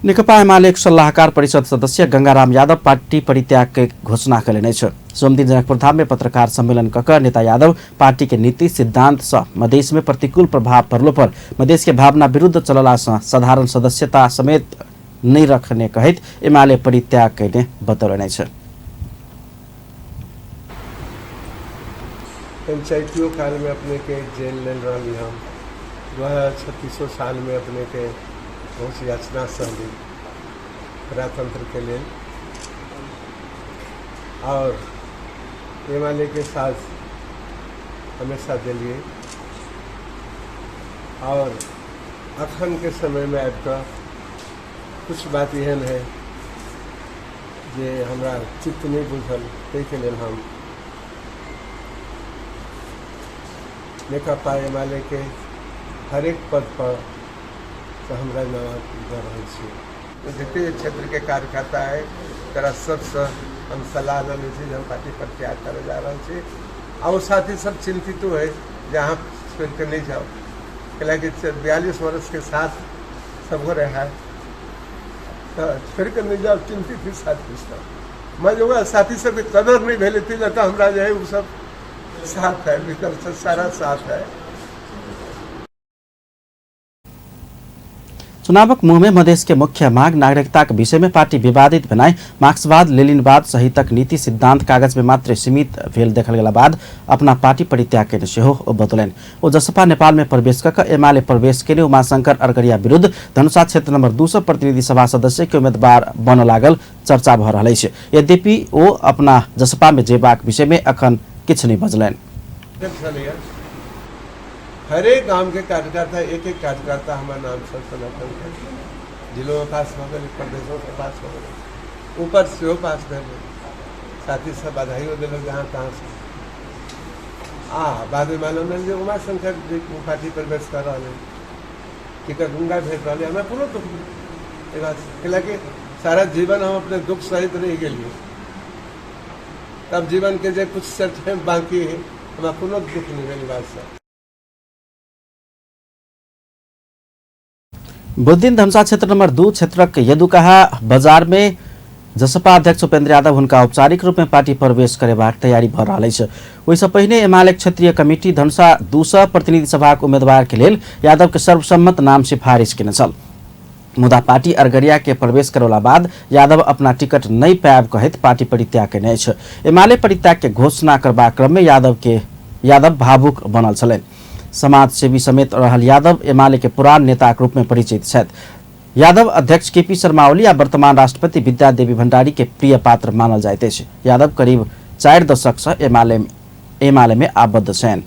नेकपा एमाले सल्लाहकार परिषद सदस्य गंगाराम यादव पार्टी परित्याग के घोषणा करेने छ। सोमदिन जनकपुरधाम में पत्रकार सम्मेलन ककर नेता यादव पार्टी के नीति सिद्धांत से मधेश में प्रतिकूल प्रभाव पड़लो पर मधेश के भावना विरुद्ध चलला से साधारण सदस्यता समेत नहीं रखने कहित एमाले परित्याग करने बतौलने छ। पंचायतियों काल में अपने के जेल ले रही हम 2036 साल में अपने के बहुत याचना सहली प्रजातंत्र के लिए और एमाले के साथ हमेशा दिलिए और अखन के समय में आकर कुछ बात एहन है जे हमरा चित्त नहीं बुझल के लिए हम नेकपा एमाले के हर एक पद पर हमरा कर रहे छे। जितने क्षेत्र के कार्यकर्ता है तेरा सबसे हम सलाह लेने से हम पार्टी पर त्याग करे जा रहे छे और साथ ही सब चिंतित है जहाँ छोड़ कर नहीं जाओ कि 42 वर्ष के साथ सब हो रहा है तो छोड़ कर नहीं जाओ चिंतित ही साथी सब मैं जो साथी सब की कदर नहीं भेले थी लगा हमारा जो है वो सब साथ है भीतर से सारा साथ है। चुनावक मुँह में मधेश के मुख्य मांग नागरिकता के विषय में पार्टी विवादित बनाई मार्क्सवाद लेनिनवाद सहितक नीति सिद्धांत कागज में मात्र सीमित भेल देखल गेला बाद अपना पार्टी परित्याग के सेहो बतौलन। ओ जसपा नेपाल में प्रवेश कर एमाले प्रवेश के उमाशंकर अरगड़िया विरुद्ध धनुषा क्षेत्र नंबर 2 प्रतिनिधि सभा सदस्य के उम्मीदवार बन लागल चर्चा भ रहा है। यद्यपि वो अपना जसपा में जेबाक विषय में अखन किछ नहीं बजलन। हर एक गांव के कार्यकर्ता एक कार्यकर्ता हमारे नाम से समर्थन कर जिलों में पास हो गए प्रदेशों से पास हो गए ऊपर से पास कर गए साथी सब बधाई हो दिल जहाँ तहाँ से बाद में मालूम जो उमाशंकर जी पार्टी प्रवेश कर रहा है टिकट गंगा भेज रहा है हमें पूरा दुख कि सारा जीवन हम अपने दुख सहित नहीं गए तब जीवन के जो कुछ सच बाकी है हमें पूरा दुख नहीं गई बात से। बुधदिन धनुषा क्षेत्र नंबर 2 क्षेत्रक यदुकाहा बाजार में जसपा अध्यक्ष उपेन्द्र यादव उनका औपचारिक रूप में पार्टी प्रवेश करेबाक तैयारी भ रहा है। वैसे पहिने एमाले क्षेत्रीय कमिटी धनुषा 2 प्रतिनिधि सभा उम्मीदवार के लेल यादव के सर्वसम्मत नाम सिफारिश केने छल। मुदा पार्टी अरगड़िया के प्रवेश करोला बाद यादव अपना टिकट नहीं पायब कहित पार्टी परित्याग केने छ। एमाले परित्याग के घोषणा करबा क्रम में यादव भावुक बनल छलनि। समाजसेवी समेत रहल यादव एमाले के पुरान नेता के रूप में परिचित छथि। यादव अध्यक्ष केपी शर्मा ओली आ वर्तमान राष्ट्रपति विद्या देवी भंडारी के प्रिय पात्र मानल जाइत अछि। यादव करीब 4 दशक से एमाले में आबद्ध छन्।